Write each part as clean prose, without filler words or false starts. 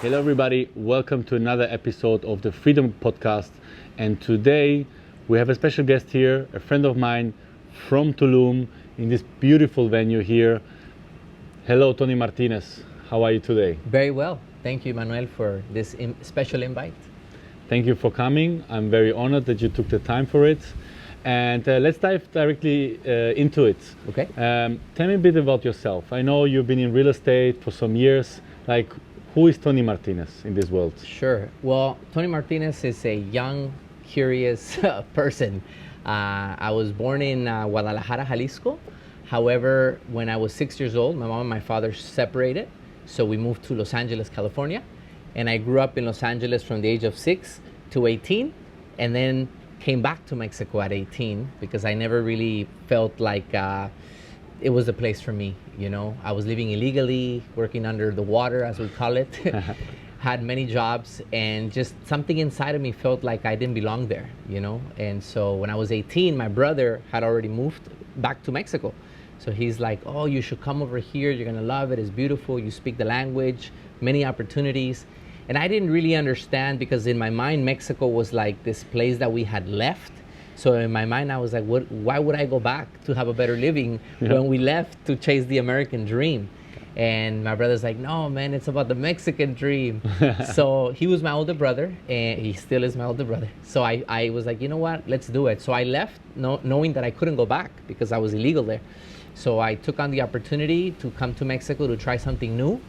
Hello, everybody. Welcome to another episode of the Freedom Podcast. And today we have a special guest here, a friend of mine from Tulum in this beautiful venue here. Hello, Tony Matinez. How are you today? Very well. Thank you, Manuel, for this special invite. Thank you for coming. I'm very honored that you took the time for it. And let's dive directly into it. Okay. Tell me a bit about yourself. I know you've been in real estate for some years. Who is Tony Matinez in this world? Sure. Well, Tony Matinez is a young, curious person. I was born in Guadalajara, Jalisco. However, when I was 6 years old, my mom and my father separated. So we moved to Los Angeles, California. And I grew up in Los Angeles from the age of 6 to 18. And then came back to Mexico at 18 because I never really felt like it was the place for me. You know, I was living illegally, working under the water, as we call it. Had many jobs, and just something inside of me felt like I didn't belong there, you know. And so when I was 18, my brother had already moved back to Mexico. So he's like, oh, you should come over here. You're gonna love it. It's beautiful. You speak the language, many opportunities. And I didn't really understand because in my mind, Mexico was like this place that we had left. So in my mind, I was like, why would I go back to have a better living when we left to chase the American dream? And my brother's like, no, man, it's about the Mexican dream. So he was my older brother, and he still is my older brother. So I was like, you know what, let's do it. So I left knowing that I couldn't go back because I was illegal there. So I took on the opportunity to come to Mexico to try something new.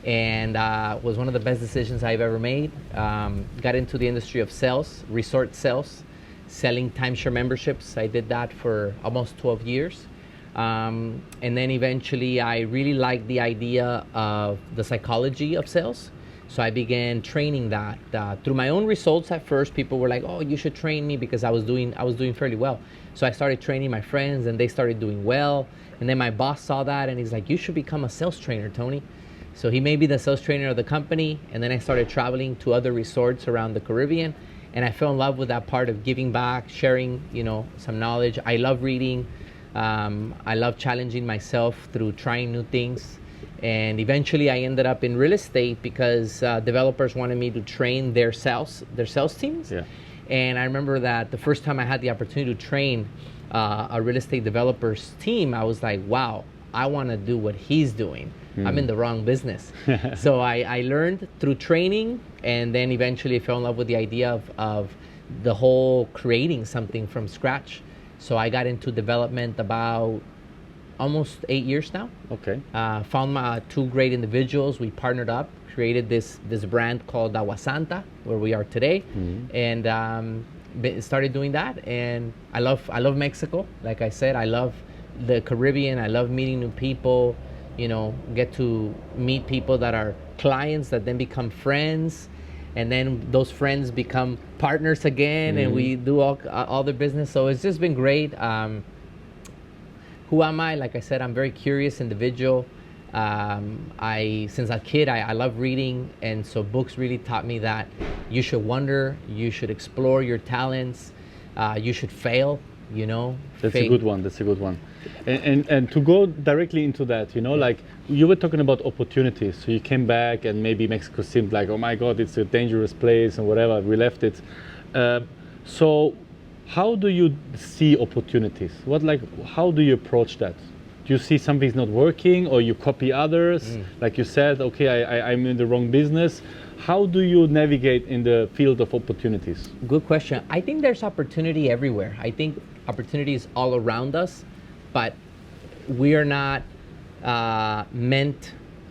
And was one of the best decisions I've ever made. Got into the industry of sales, resort sales, selling timeshare memberships. I did that for almost 12 years. And then eventually I really liked the idea of the psychology of sales. So I began training that through my own results. At first, people were like, oh, you should train me because I was doing fairly well. So I started training my friends and they started doing well. And then my boss saw that and he's like, you should become a sales trainer, Tony. So he made me the sales trainer of the company. And then I started traveling to other resorts around the Caribbean. And I fell in love with that part of giving back, sharing, you know, some knowledge. I love reading. I love challenging myself through trying new things. And eventually I ended up in real estate because developers wanted me to train their sales teams. Yeah. And I remember that the first time I had the opportunity to train a real estate developer's team, I was like, wow, I want to do what he's doing. I'm in the wrong business. So I learned through training, and then eventually fell in love with the idea of the whole creating something from scratch. So I got into development about almost 8 years now. Okay. Found my two great individuals. We partnered up, created this brand called Agua Santa, where we are today, and started doing that. And I love Mexico. Like I said, I love the Caribbean. I love meeting new people. You know, get to meet people that are clients that then become friends, and then those friends become partners again, and we do all the business. So it's just been great. Who am I? Like I said, I'm a very curious individual. Since a kid, I love reading, and so books really taught me that you should wonder, you should explore your talents, you should fail. You know, that's a good one. And to go directly into that, you know, like you were talking about opportunities. So you came back and maybe Mexico seemed like, oh my God, it's a dangerous place and whatever, we left it. So how do you see opportunities? How do you approach that? Do you see something's not working, or you copy others? Like you said, okay, I'm in the wrong business. How do you navigate in the field of opportunities? Good question. I think there's opportunity everywhere. I think opportunity is all around us, but we are not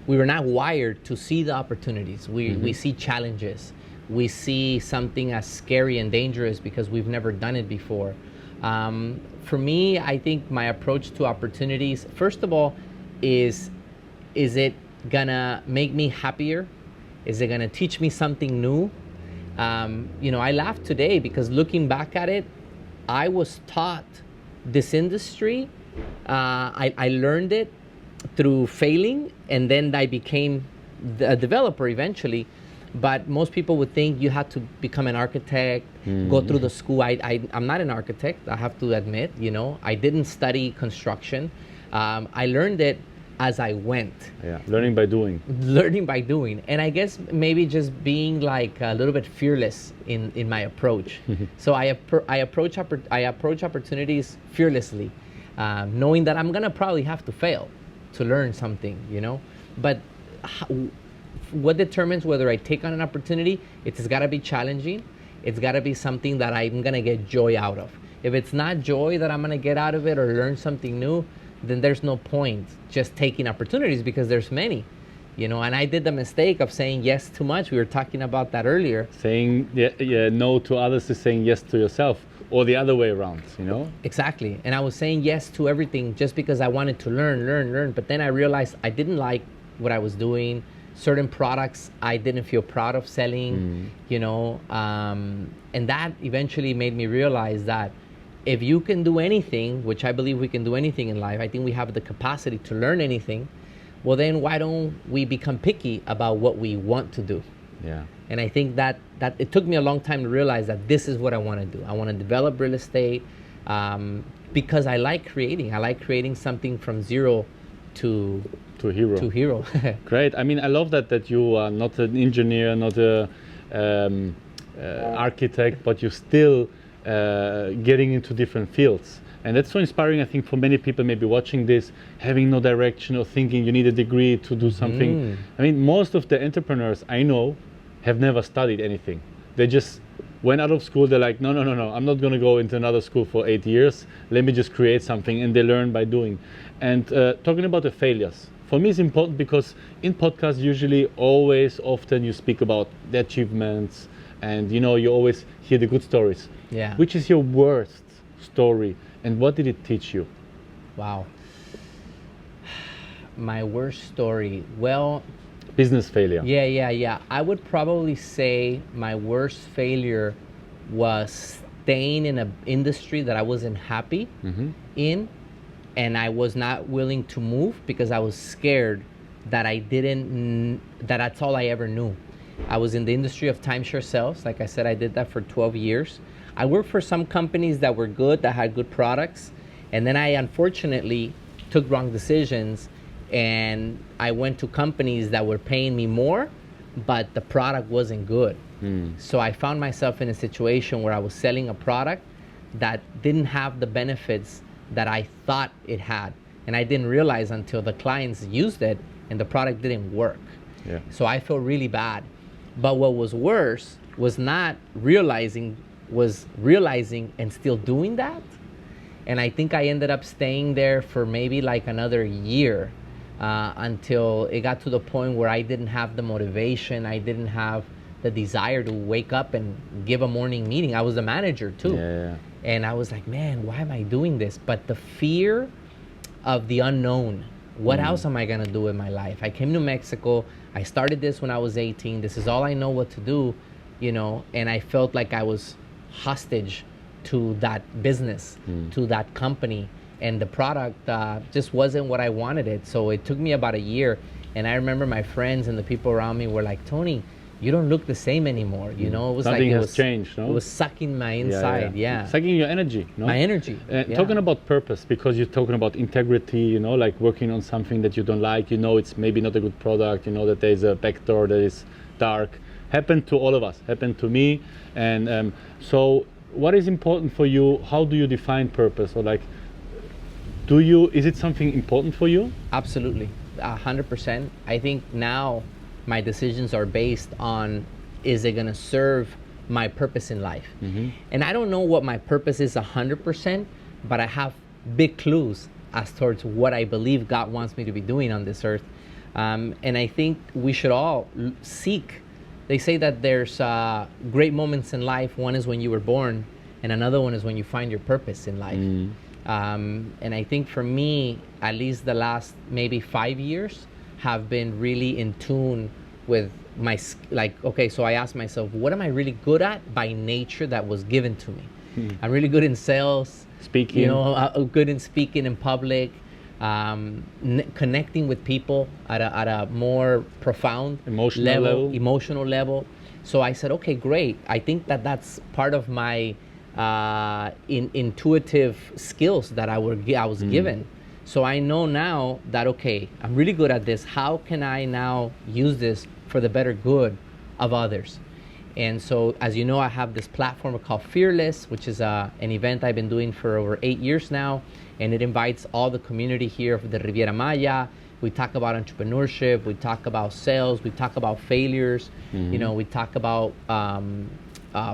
we were not wired to see the opportunities. We see challenges. We see something as scary and dangerous because we've never done it before. For me, I think my approach to opportunities, first of all, is it gonna make me happier? Is it gonna teach me something new? You know, I laugh today because looking back at it, I was taught this industry. I learned it through failing, and then I became a developer eventually. But most people would think you had to become an architect, go through the school. I'm not an architect, I have to admit. You know, I didn't study construction. I learned it as I went. Yeah, learning by doing. Learning by doing. And I guess maybe just being like a little bit fearless in my approach. So I approach opportunities fearlessly, knowing that I'm gonna probably have to fail to learn something, you know. But what determines whether I take on an opportunity? It's gotta be challenging. It's gotta be something that I'm gonna get joy out of. If it's not joy that I'm gonna get out of it or learn something new, then there's no point just taking opportunities, because there's many, you know. And I did the mistake of saying yes too much. We were talking about that earlier. Saying no to others is saying yes to yourself, or the other way around, you know? Exactly. And I was saying yes to everything just because I wanted to learn. But then I realized I didn't like what I was doing. Certain products I didn't feel proud of selling, you know. And that eventually made me realize that if you can do anything, which I believe we can do anything in life, I think we have the capacity to learn anything, well then why don't we become picky about what we want to do? Yeah. And I think that it took me a long time to realize that this is what I want to do. I want to develop real estate because I like creating. I like creating something from zero to hero. To hero. Great. I mean, I love that you are not an engineer, not a architect, but you still getting into different fields. And that's so inspiring, I think, for many people maybe watching this, having no direction or thinking you need a degree to do something. I mean, most of the entrepreneurs I know have never studied anything. They just went out of school. They're like, no, I'm not going to go into another school for 8 years. Let me just create something. And they learn by doing. And talking about the failures, for me it's important because in podcasts usually often you speak about the achievements, and you know, you always hear the good stories. Yeah. Which is your worst story, and what did it teach you? Wow. My worst story. Well, business failure. Yeah. I would probably say my worst failure was staying in an industry that I wasn't happy in, and I was not willing to move because I was scared that that's all I ever knew. I was in the industry of timeshare sales. Like I said, I did that for 12 years. I worked for some companies that were good, that had good products. And then I unfortunately took wrong decisions, and I went to companies that were paying me more, but the product wasn't good. So I found myself in a situation where I was selling a product that didn't have the benefits that I thought it had. And I didn't realize until the clients used it and the product didn't work. Yeah. So I felt really bad. But what was worse was not realizing, was realizing and still doing that. And I think I ended up staying there for maybe like another year until it got to the point where I didn't have the motivation. I didn't have the desire to wake up and give a morning meeting. I was the manager too. Yeah. And I was like, man, why am I doing this? But the fear of the unknown. What else am I gonna do in my life? I came to Mexico. I started this when I was 18. This is all I know what to do, you know, and I felt like I was hostage to that business, to that company, and the product just wasn't what I wanted it. So it took me about a year, and I remember my friends and the people around me were like, Tony, you don't look the same anymore. You know, it was something like has changed, no? It was sucking my inside, yeah. Sucking your energy, no? My energy. Talking about purpose, because you're talking about integrity, you know, like working on something that you don't like, you know, it's maybe not a good product, you know, that there's a backdoor that is dark. Happened to all of us, happened to me. And so what is important for you? How do you define purpose? Or like, is it something important for you? Absolutely, 100%. I think now my decisions are based on, is it gonna serve my purpose in life? And I don't know what my purpose is 100%, but I have big clues as towards what I believe God wants me to be doing on this earth. And I think we should all seek. They say that there's great moments in life. One is when you were born, and another one is when you find your purpose in life. And I think for me, at least the last maybe 5 years, have been really in tune with my, like, okay, so I asked myself, what am I really good at by nature that was given to me? I'm really good in sales, speaking, you know, good in speaking in public, connecting with people at a more profound emotional level. So I said, okay, great. I think that's part of my intuitive skills that I was given. So I know now that, okay, I'm really good at this. How can I now use this for the better good of others? And so, as you know, I have this platform called Fearless, which is an event I've been doing for over 8 years now. And it invites all the community here of the Riviera Maya. We talk about entrepreneurship, we talk about sales, we talk about failures, you know, we talk about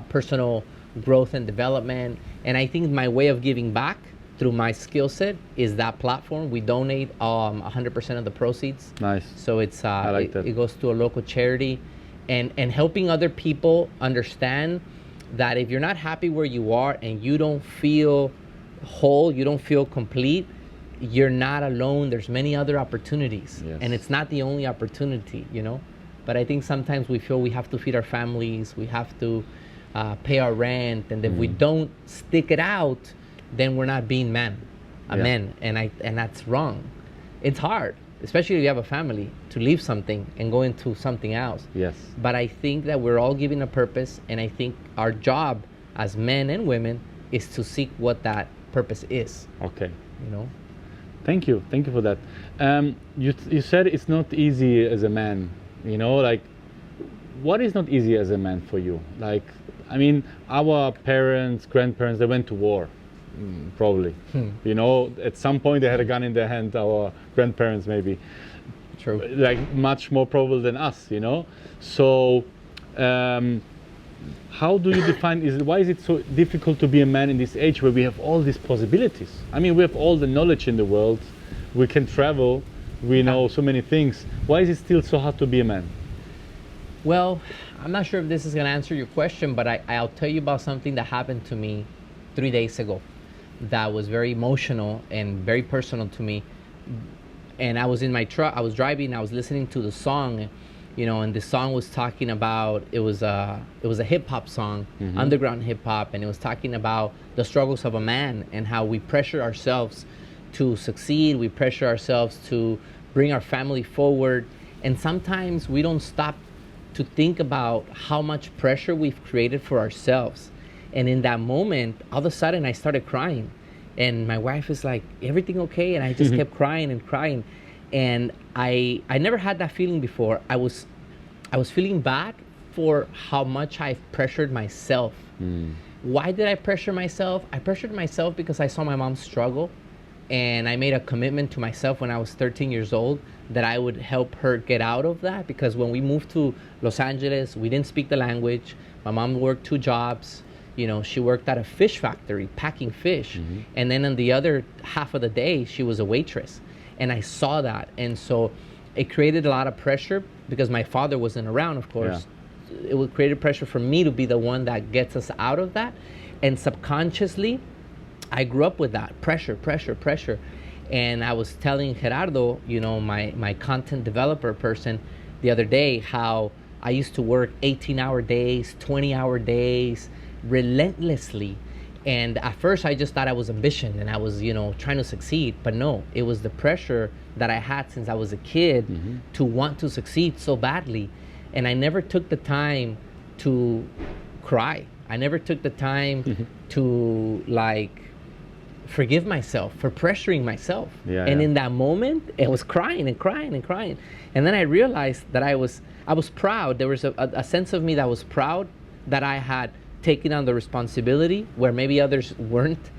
personal growth and development. And I think my way of giving back through my skill set is that platform. We donate 100% of the proceeds. Nice. So it's I like that. it goes to a local charity, and helping other people understand that if you're not happy where you are and you don't feel whole, you don't feel complete, you're not alone. There's many other opportunities. Yes. And it's not the only opportunity, you know. But I think sometimes we feel we have to feed our families, we have to pay our rent, and if we don't stick it out, then we're not being men, and that's wrong. It's hard, especially if you have a family, to leave something and go into something else. Yes. But I think that we're all given a purpose, and I think our job as men and women is to seek what that purpose is. Okay. You know. Thank you for that. You said it's not easy as a man. You know, like, what is not easy as a man for you? Like, I mean, our parents, grandparents, they went to war, probably. You know, at some point they had a gun in their hand. Our grandparents, maybe. True. Like, much more probable than us. You know, so. How do you define, why is it so difficult to be a man in this age where we have all these possibilities? I mean, we have all the knowledge in the world, we can travel, we know so many things. Why is it still so hard to be a man? Well, I'm not sure if this is going to answer your question, but I'll tell you about something that happened to me 3 days ago that was very emotional and very personal to me. And I was in my truck, I was driving, I was listening to the song, you know, and the song was talking about, it was a hip hop song, underground hip hop, and it was talking about the struggles of a man and how we pressure ourselves to succeed, we pressure ourselves to bring our family forward, and sometimes we don't stop to think about how much pressure we've created for ourselves. And in that moment, all of a sudden I started crying, and my wife is like, "Everything okay?" And I just kept crying and crying. And I never had that feeling before. I was feeling bad for how much I've pressured myself. Why did I pressure myself? I pressured myself because I saw my mom struggle, and I made a commitment to myself when I was 13 years old that I would help her get out of that, because when we moved to Los Angeles, we didn't speak the language. My mom worked 2 jobs. You know, she worked at a fish factory packing fish, and then on the other half of the day she was a waitress. And I saw that, and so it created a lot of pressure because my father wasn't around, of course. It would create pressure for me to be the one that gets us out of that. And subconsciously, I grew up with that pressure. And I was telling Gerardo, you know, my content developer person, the other day, how I used to work 18-hour days, 20-hour days, relentlessly. And at first I just thought I was ambition and I was, you know, trying to succeed. But no, it was the pressure that I had since I was a kid to want to succeed so badly. And I never took the time to cry. I never took the time to, like, forgive myself for pressuring myself. In that moment, I was crying and crying and crying. And then I realized that I was proud. There was a sense of me that was proud that I had taking on the responsibility where maybe others weren't,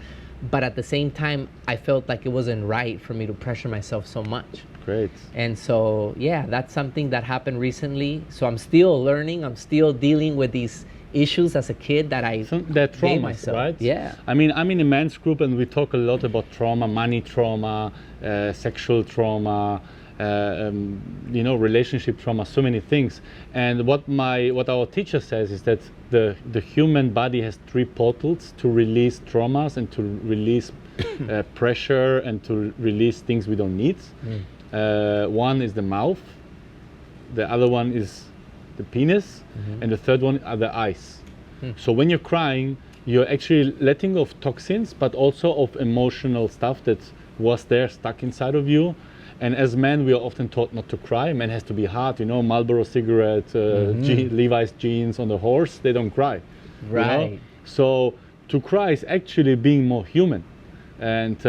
but at the same time I felt like it wasn't right for me to pressure myself so much. Great. And so yeah, that's something that happened recently. So I'm still learning, I'm still dealing with these issues as a kid that they're traumas, myself. right? Yeah. I mean, I'm in a men's group and we talk a lot about trauma, money trauma, sexual trauma, you know, relationship trauma, so many things. And what our teacher says is that the human body has 3 portals to release traumas and to release pressure and to release things we don't need. One is the mouth, the other one is the penis, and the third one are the eyes. So when you're crying, you're actually letting of toxins, but also of emotional stuff that was there stuck inside of you. And as men, we are often taught not to cry. Men has to be hard, you know, Marlboro cigarette, Levi's jeans on the horse, they don't cry. Right. You know? So to cry is actually being more human. And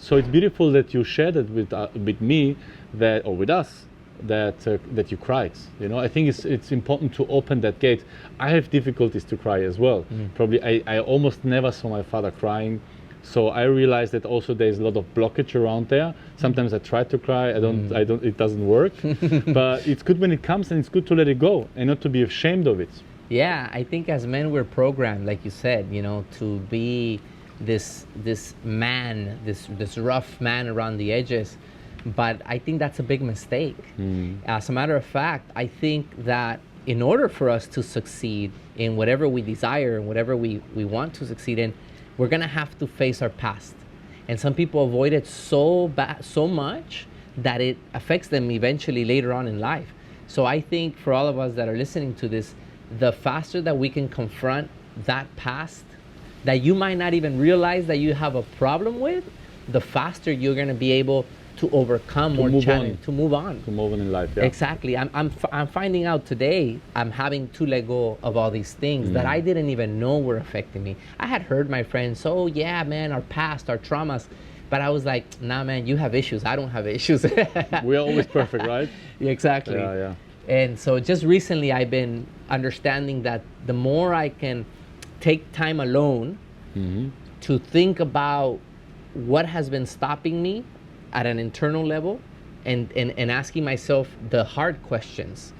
so it's beautiful that you shared it with me, that, or with us, that you cried. You know, I think it's important to open that gate. I have difficulties to cry as well. Probably I almost never saw my father crying. So I realized that also there's a lot of blockage around there. Sometimes I try to cry, I don't, it doesn't work. But it's good when it comes, and it's good to let it go and not to be ashamed of it. Yeah, I think as men we're programmed, like you said, you know, to be this man, this rough man around the edges. But I think that's a big mistake. As a matter of fact, I think that in order for us to succeed in whatever we desire and whatever we want to succeed in, we're gonna have to face our past. And some people avoid it so much that it affects them eventually later on in life. So I think for all of us that are listening to this, the faster that we can confront that past that you might not even realize that you have a problem with, the faster you're gonna be able to overcome more challenge, to move on in life. Yeah. Exactly. I'm finding out today I'm having to let go of all these things that I didn't even know were affecting me. I had heard my friends, oh yeah, man, our past, our traumas, but I was like, nah, man, you have issues. I don't have issues. We are always perfect, right? Exactly. Yeah. And so just recently I've been understanding that the more I can take time alone to think about what has been stopping me at an internal level, and asking myself the hard questions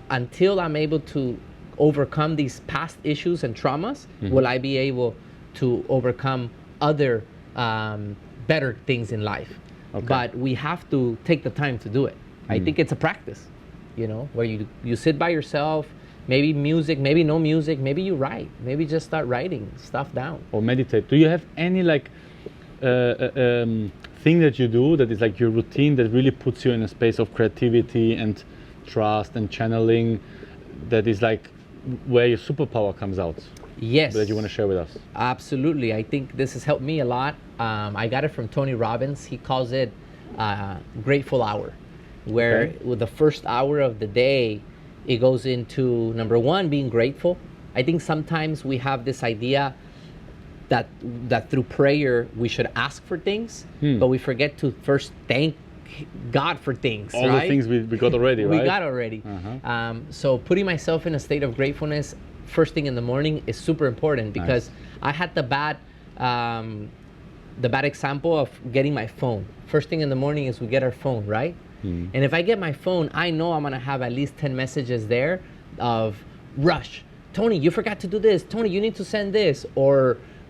until I'm able to overcome these past issues and traumas, will I be able to overcome other better things in life. Okay. But we have to take the time to do it. I think it's a practice, you know, where you sit by yourself, maybe music, maybe no music, maybe you write, maybe just start writing stuff down. Or meditate. Do you have any like thing that you do that is like your routine that really puts you in a space of creativity and trust and channeling, that is like where your superpower comes out? Yes. That you want to share with us? Absolutely. I think this has helped me a lot. I got it from Tony Robbins. He calls it grateful hour, where with the first hour of the day, it goes into, number one, being grateful. I think sometimes we have this idea that through prayer we should ask for things, but we forget to first thank God for things. All the things we got already, right? We got already. So putting myself in a state of gratefulness first thing in the morning is super important, because I had the bad example of getting my phone. First thing in the morning is we get our phone, right? And if I get my phone, I know I'm gonna have at least 10 messages there of rush. Tony, you forgot to do this. Tony, you need to send this.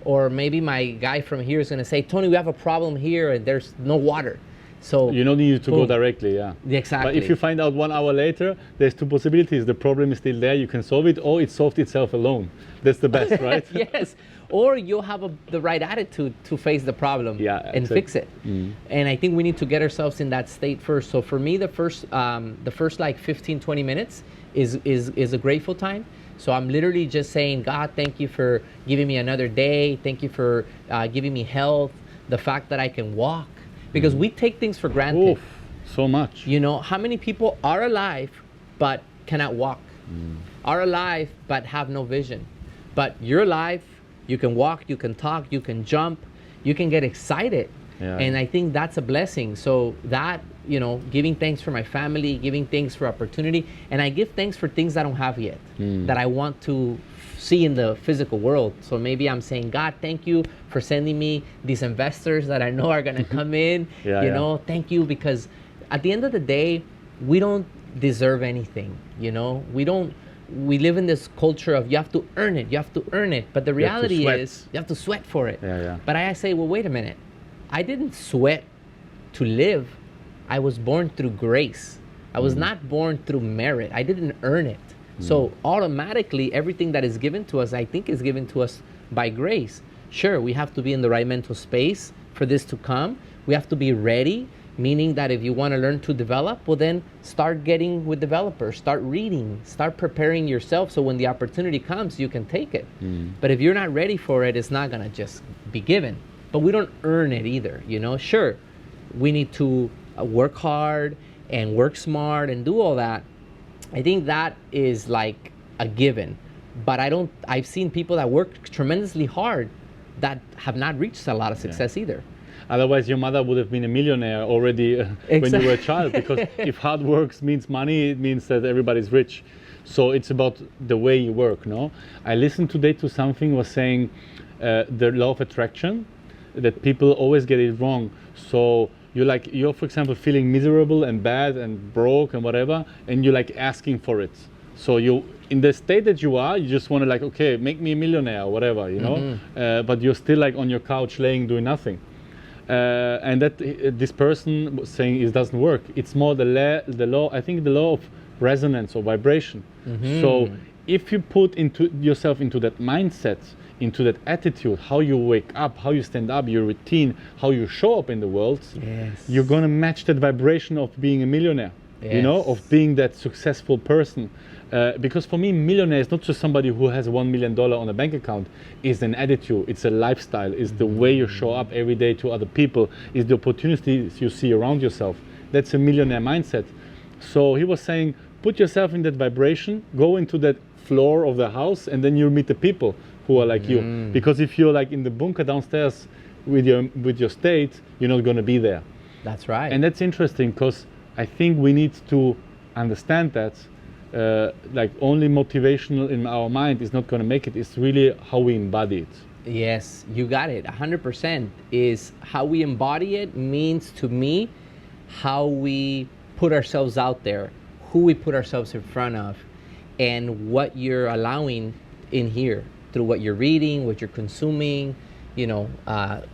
Or maybe my guy from here is gonna say, Tony, we have a problem here and there's no water. So you don't need to go directly, Exactly. But if you find out 1 hour later, there's two possibilities. The problem is still there, you can solve it, or it solved itself alone. That's the best, right? Yes. Or you'll have the right attitude to face the problem and fix it. And I think we need to get ourselves in that state first. So for me, the first like 15, 20 minutes is a grateful time. So I'm literally just saying, God, thank you for giving me another day. Thank you for giving me health, the fact that I can walk. Because we take things for granted. Oof, so much. You know, how many people are alive but cannot walk? Are alive but have no vision? But you're alive, you can walk, you can talk, you can jump, you can get excited. And I think that's a blessing. So that, you know, giving thanks for my family, giving thanks for opportunity, and I give thanks for things I don't have yet that I want to see in the physical world. So maybe I'm saying, God, thank you for sending me these investors that I know are gonna come in. You know, thank you, because at the end of the day, we don't deserve anything. You know, we live in this culture of you have to earn it, you have to earn it. But the reality is you have to sweat for it. But I say, well, wait a minute. I didn't sweat to live. I was born through grace. I was not born through merit. I didn't earn it. So automatically, everything that is given to us, I think, is given to us by grace. Sure, we have to be in the right mental space for this to come. We have to be ready, meaning that if you want to learn to develop, well then start getting with developers, start reading, start preparing yourself so when the opportunity comes, you can take it. But if you're not ready for it, it's not gonna just be given. But we don't earn it either, you know? Sure, we need to work hard and work smart and do all that. I think that is like a given. But I've seen people that work tremendously hard that have not reached a lot of success either. Otherwise, your mother would have been a millionaire already when you were a child, because if hard work means money, it means that everybody's rich. So it's about the way you work, no? I listened today to something was saying the law of attraction, that people always get it wrong. So you're for example feeling miserable and bad and broke and whatever, and you're like asking for it. So you, in the state that you are, you just want to like, okay, make me a millionaire or whatever, you know, but you're still like on your couch laying doing nothing. And that this person was saying it doesn't work. It's more the law, I think the law of resonance or vibration. So if you put yourself into that mindset, into that attitude, how you wake up, how you stand up, your routine, how you show up in the world, you're gonna match that vibration of being a millionaire, you know, of being that successful person. Because for me, millionaire is not just somebody who has $1 million on a bank account. It's an attitude, it's a lifestyle, it's the way you show up every day to other people, it's the opportunities you see around yourself. That's a millionaire mindset. So he was saying, put yourself in that vibration, go into that floor of the house, and then you'll meet the people who are like you. Because if you're like in the bunker downstairs with your state, you're not going to be there. That's right. And that's interesting, because I think we need to understand that like only motivational in our mind is not going to make it. It's really how we embody it. Yes, you got it. 100% is how we embody it means to me how we put ourselves out there, who we put ourselves in front of, and what you're allowing in here through what you're reading, what you're consuming. You know,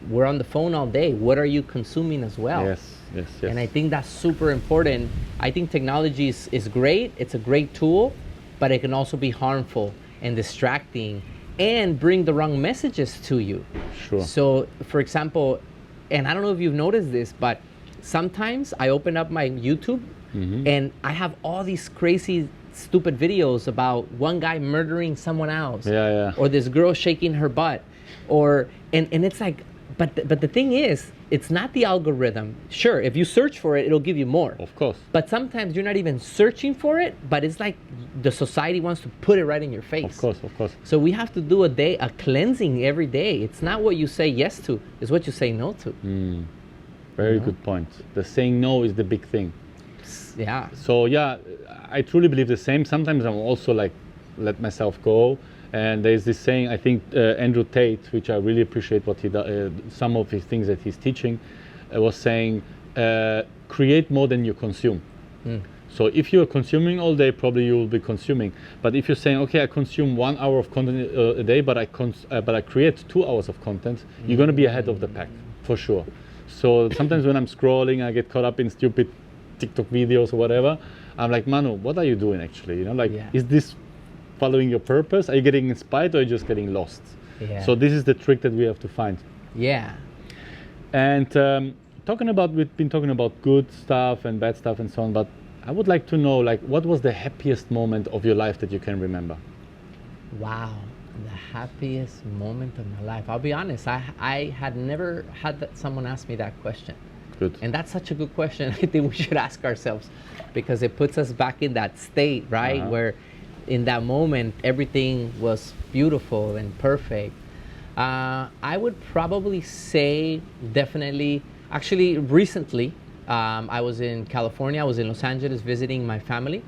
we're on the phone all day. What are you consuming as well? Yes. And I think that's super important. I think technology is great. It's a great tool, but it can also be harmful and distracting and bring the wrong messages to you. Sure. So, for example, and I don't know if you've noticed this, but sometimes I open up my YouTube and I have all these crazy, stupid videos about one guy murdering someone else, or this girl shaking her butt, and it's like, but the thing is, it's not the algorithm. Sure, if you search for it, it'll give you more. Of course. But sometimes you're not even searching for it, but it's like the society wants to put it right in your face. Of course. So we have to do a cleansing every day. It's not what you say yes to, it's what you say no to. Very good point. The saying no is the big thing. Yeah. So yeah, I truly believe the same. Sometimes I'm also like, let myself go. And there's this saying, I think Andrew Tate, which I really appreciate what he does, some of his things that he's teaching, was saying, create more than you consume. So if you're consuming all day, probably you will be consuming. But if you're saying, okay, I consume 1 hour of content a day, but I create 2 hours of content, you're going to be ahead of the pack, for sure. So sometimes when I'm scrolling, I get caught up in stupid TikTok videos or whatever. I'm like, Manu, what are you doing actually? You know, like, is this following your purpose? Are you getting inspired, or are you just getting lost? So this is the trick that we have to find. And we've been talking about good stuff and bad stuff and so on, but I would like to know, like, what was the happiest moment of your life that you can remember? Wow, the happiest moment of my life. I'll be honest, I had never had someone ask me that question. Good. And that's such a good question. I think we should ask ourselves, because it puts us back in that state, right? Where in that moment, everything was beautiful and perfect. I would probably say definitely, actually recently, I was in California, I was in Los Angeles visiting my family.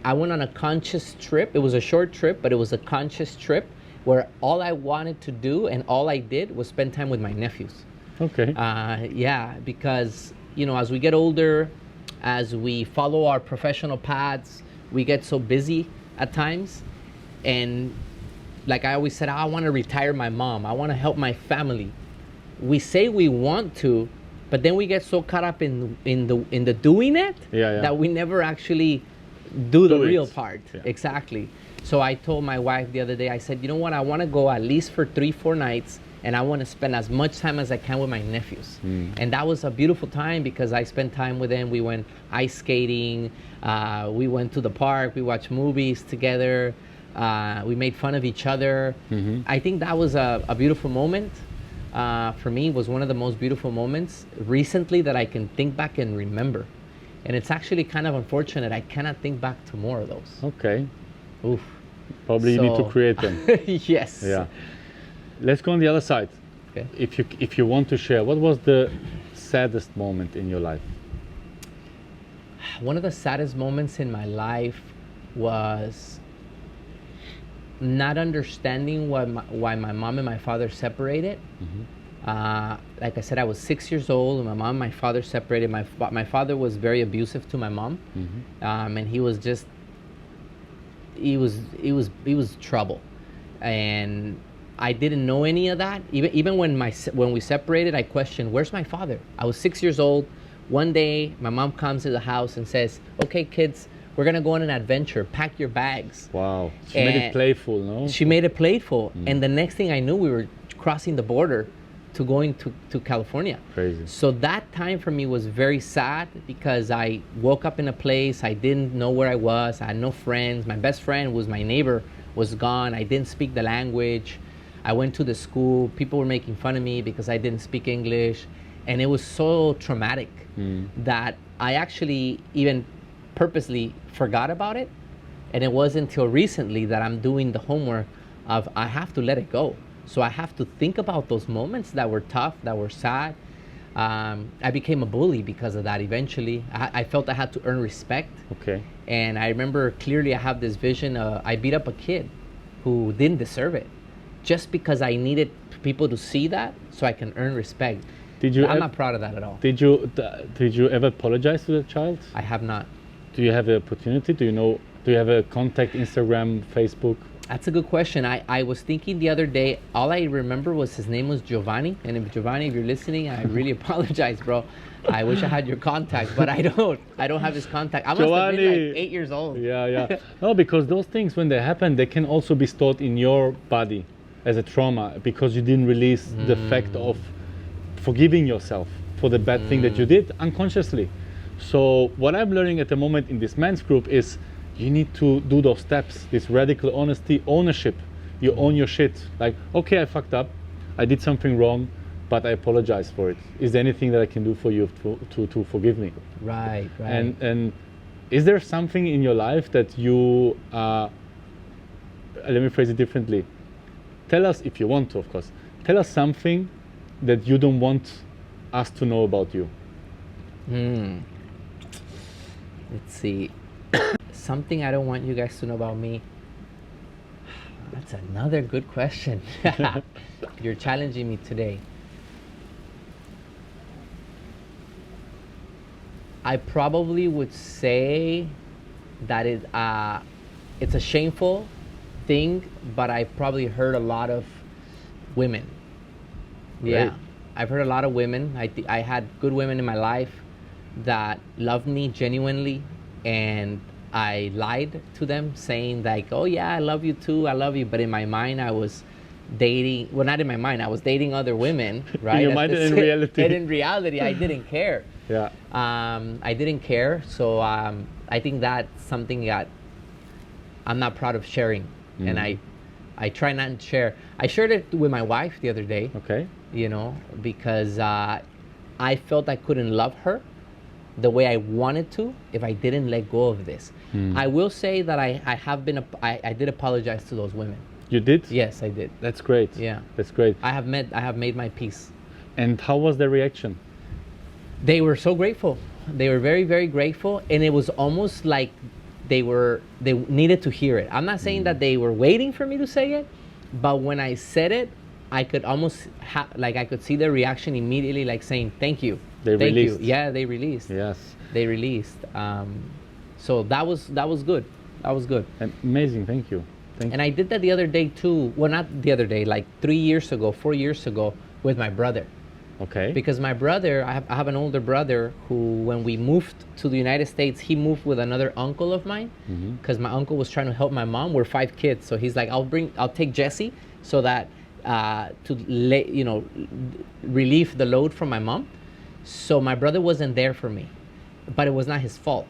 I went on a conscious trip. It was a short trip, but it was a conscious trip where all I wanted to do and all I did was spend time with my nephews. Okay. Because, you know, as we get older, as we follow our professional paths, we get so busy at times, and like I always said, I want to retire my mom, I want to help my family. We say we want to, but then we get so caught up in the doing it that we never actually do the real part. Exactly. So I told my wife the other day, I said, you know what, I want to go at least for 3-4 nights, and I want to spend as much time as I can with my nephews. And that was a beautiful time, because I spent time with them. We went ice skating, we went to the park, we watched movies together, we made fun of each other. I think that was a beautiful moment. For me, it was one of the most beautiful moments recently that I can think back and remember. And it's actually kind of unfortunate I cannot think back to more of those. Okay. Oof. Probably you need to create them. Yes. Yeah. Let's go on the other side. Okay. If you want to share, what was the saddest moment in your life? One of the saddest moments in my life was not understanding why my mom and my father separated. Like I said, I was 6 years old, and my mom and my father separated. My father was very abusive to my mom, and he was trouble, and I didn't know any of that. Even when we separated, I questioned, "Where's my father?" I was 6 years old. One day, my mom comes to the house and says, "Okay, kids, we're gonna go on an adventure. Pack your bags." Wow, she made it playful, no? She made it playful, and the next thing I knew, we were crossing the border to going to California. Crazy. So that time for me was very sad because I woke up in a place, I didn't know where I was, I had no friends. My best friend was my neighbor, was gone. I didn't speak the language. I went to the school, people were making fun of me because I didn't speak English, and it was so traumatic that I actually even purposely forgot about it. And it wasn't until recently that I'm doing the homework of I have to let it go. So I have to think about those moments that were tough, that were sad. I became a bully because of that eventually. I felt I had to earn respect. Okay. And I remember clearly I have this vision. I beat up a kid who didn't deserve it just because I needed people to see that so I can earn respect. I'm not proud of that at all. Did you ever apologize to the child? I have not. Do you have the opportunity? Do you have a contact, Instagram, Facebook? That's a good question. I was thinking the other day, all I remember was his name was Giovanni. And if Giovanni, if you're listening, I really apologize, bro. I wish I had your contact, but I don't. I don't have his contact. I must have been like 8 years old. Yeah. No, because those things, when they happen, they can also be stored in your body as a trauma because you didn't release the fact of forgiving yourself for the bad thing that you did unconsciously. So what I'm learning at the moment in this men's group is you need to do those steps, this radical honesty, ownership. You own your shit. Like, okay, I fucked up. I did something wrong, but I apologize for it. Is there anything that I can do for you to forgive me? Right. And is there something in your life that you, let me phrase it differently. Tell us, if you want to, of course, tell us something that you don't want us to know about you. Let's see. Something I don't want you guys to know about me. That's another good question. You're challenging me today. I probably would say that it's a shameful thing, but I probably hurt a lot of women. Yeah, Right. I've heard a lot of women. I had good women in my life that loved me genuinely, and I lied to them saying like, oh yeah, I love you too, I love you. But in my mind, I was dating, well, not in my mind, I was dating other women, right? In your mind and in reality. And in reality, I didn't care. Yeah. I didn't care. So I think that's something that I'm not proud of sharing. And I try not to share. I shared it with my wife the other day. Okay. Because I felt I couldn't love her the way I wanted to if I didn't let go of this. I will say that I did apologize to those women. You did? Yes, I did. That's great. Yeah. That's great. I have made my peace. And how was the reaction? They were so grateful. They were very, very grateful, and it was almost like they needed to hear it. I'm not saying that they were waiting for me to say it, but when I said it, I could almost I could see their reaction immediately, like saying thank you. Thank released. you. Yeah, they released. Yes. They released. So that was good. That was good. Amazing. Thank you. And I did that the other day too. Well, not the other day, like 4 years ago with my brother. Okay. Because my brother, I have an older brother who, when we moved to the United States, he moved with another uncle of mine because my uncle was trying to help my mom. We're 5 kids. So he's like, I'll take Jesse so that relieve the load from my mom. So my brother wasn't there for me, but it was not his fault.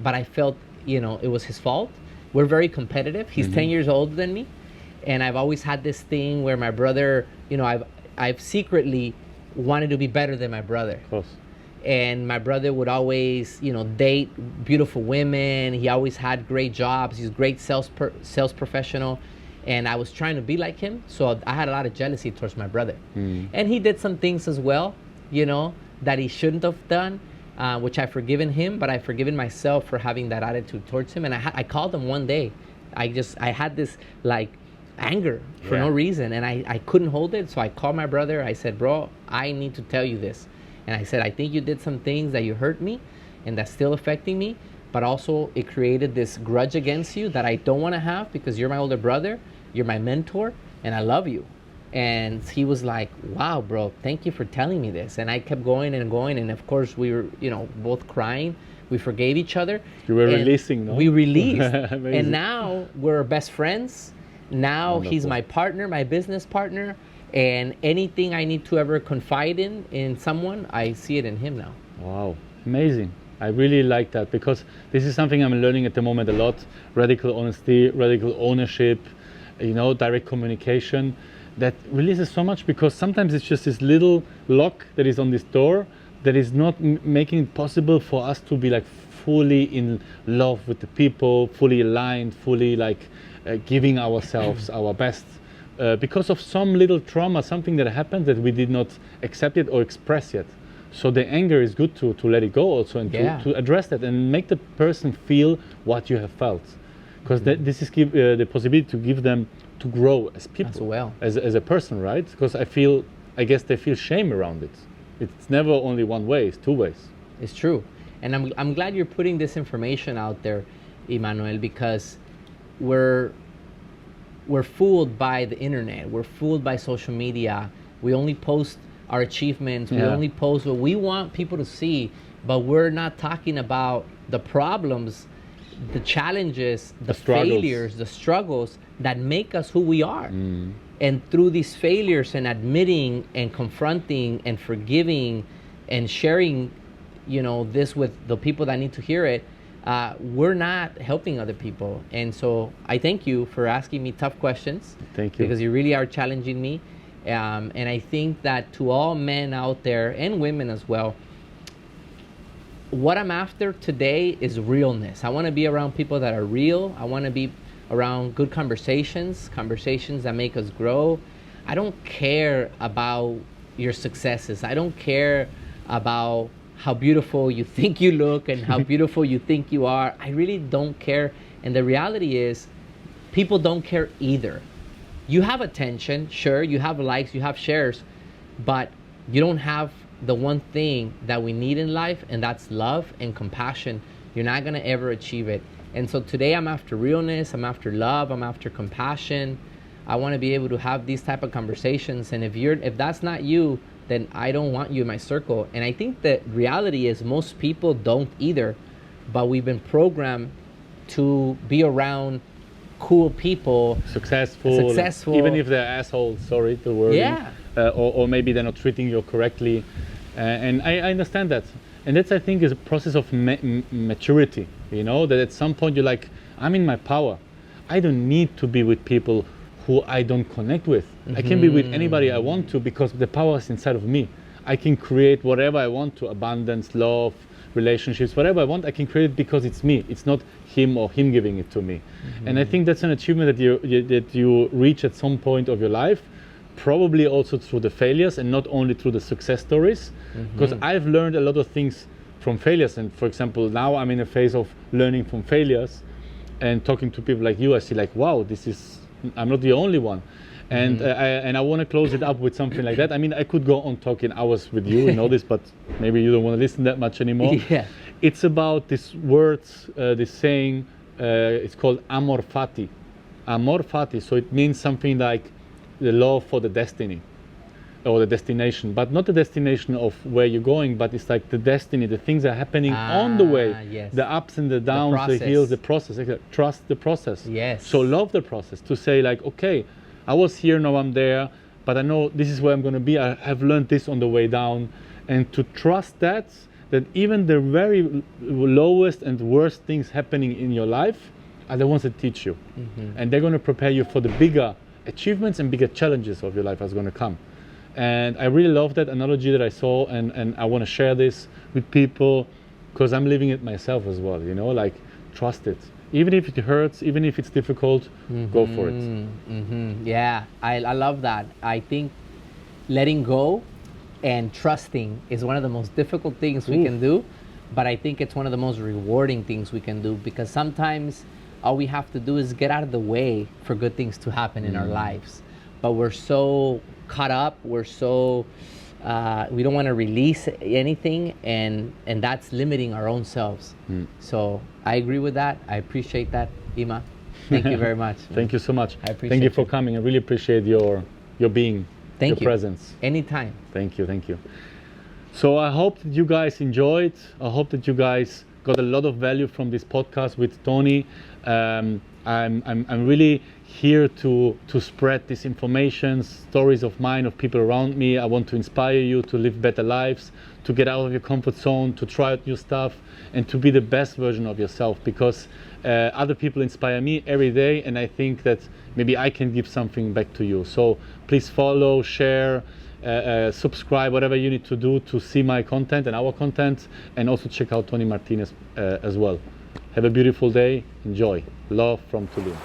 But I felt, it was his fault. We're very competitive. He's 10 years older than me. And I've always had this thing where my brother, I've secretly wanted to be better than my brother. Of course. And my brother would always, date beautiful women. He always had great jobs. He's a great sales professional. and I was trying to be like him, so I had a lot of jealousy towards my brother. And he did some things as well, you know, that he shouldn't have done, which I've forgiven him, but I've forgiven myself for having that attitude towards him. And I called him one day. I had this like anger for no reason, and I couldn't hold it, so I called my brother. I said, bro, I need to tell you this. And I said, I think you did some things that you hurt me and that's still affecting me, but also it created this grudge against you that I don't want to have, because you're my older brother, you're my mentor, and I love you. And he was like, wow, bro, thank you for telling me this. And I kept going and going, and of course we were, you know, both crying. We forgave each other. You were releasing, no? We released. And now we're best friends. Now Wonderful. He's my partner, my business partner, and anything I need to ever confide in someone, I see it in him now. Wow, amazing. I really like that, because this is something I'm learning at the moment a lot. Radical honesty, radical ownership, you know, direct communication. That releases so much, because sometimes it's just this little lock that is on this door that is not making it possible for us to be like fully in love with the people, fully aligned, fully like giving ourselves our best, because of some little trauma, something that happened that we did not accept it or express yet. So the anger is good to let it go also, and to address that and make the person feel what you have felt, because this is the possibility to give them to grow as people, as well, as a person, right? Because I guess they feel shame around it. It's never only one way; it's two ways. It's true, and I'm glad you're putting this information out there, Emmanuel, because we're fooled by the internet. We're fooled by social media. We only post our achievements. We only post what we want people to see, but we're not talking about the problems, the challenges, the failures, the struggles that make us who we are. And through these failures and admitting and confronting and forgiving and sharing, you know, this with the people that need to hear it, we're not helping other people. And so I thank you for asking me tough questions. Thank you. Because you really are challenging me. And I think that to all men out there and women as well, what I'm after today is realness. I want to be around people that are real. I want to be around good conversations that make us grow. I don't care about your successes. I don't care about how beautiful you think you look and how beautiful you think you are. I really don't care. And the reality is, people don't care either. You have attention, sure, you have likes, you have shares, but you don't have the one thing that we need in life, and that's love and compassion. You're not gonna ever achieve it. And so today I'm after realness, I'm after love, I'm after compassion. I wanna be able to have these type of conversations, and if that's not you, then I don't want you in my circle. And I think the reality is most people don't either, but we've been programmed to be around cool people, successful, even if they're assholes, sorry the word, or maybe they're not treating you correctly, and I understand that, and that's, I think, is a process of maturity, you know, that at some point you're like, I'm in my power, I don't need to be with people who I don't connect with. I can be with anybody I want to, because the power is inside of me. I can create whatever I want to, abundance, love, relationships, whatever I want, I can create it because it's me. It's not him or him giving it to me. And I think that's an achievement that you reach at some point of your life, probably also through the failures and not only through the success stories, because I've learned a lot of things from failures. And for example, now I'm in a phase of learning from failures and talking to people like you. I see like, wow, I'm not the only one. And I want to close it up with something like that. I mean, I could go on talking hours with you, you know this, but maybe you don't want to listen that much anymore. It's about these words, this saying, it's called amor fati. Amor fati, so it means something like the love for the destiny or the destination, but not the destination of where you're going, but it's like the destiny, the things that are happening on the way, the ups and the downs, the hills, the process. Trust the process. So love the process, to say like, okay, I was here, now I'm there, but I know this is where I'm going to be. I have learned this on the way down, and to trust that even the very lowest and worst things happening in your life are the ones that teach you, and they're going to prepare you for the bigger achievements and bigger challenges of your life that's going to come. And I really love that analogy that I saw, and I want to share this with people, because I'm living it myself as well, you know, like trust it. Even if it hurts, even if it's difficult, go for it. Yeah, I love that. I think letting go and trusting is one of the most difficult things we can do, but I think it's one of the most rewarding things we can do, because sometimes all we have to do is get out of the way for good things to happen in our lives. But we're so caught up, we're so we don't want to release anything, and that's limiting our own selves. So I agree with that. I appreciate that, Ima. Thank you very much. Thank you so much. I appreciate Thank you for you. coming. I really appreciate your being, Thank your you. presence. Anytime. Thank you, thank you. So I hope that you guys enjoyed. I hope that you guys got a lot of value from this podcast with Tony. I'm really here to spread this information, stories of mine, of people around me. I want to inspire you to live better lives, to get out of your comfort zone, to try out new stuff, and to be the best version of yourself, because other people inspire me every day, and I think that maybe I can give something back to you. So please follow, share, subscribe, whatever you need to do to see my content and our content, and also check out Tony Matinez as well. Have a beautiful day. Enjoy. Love from Tulum.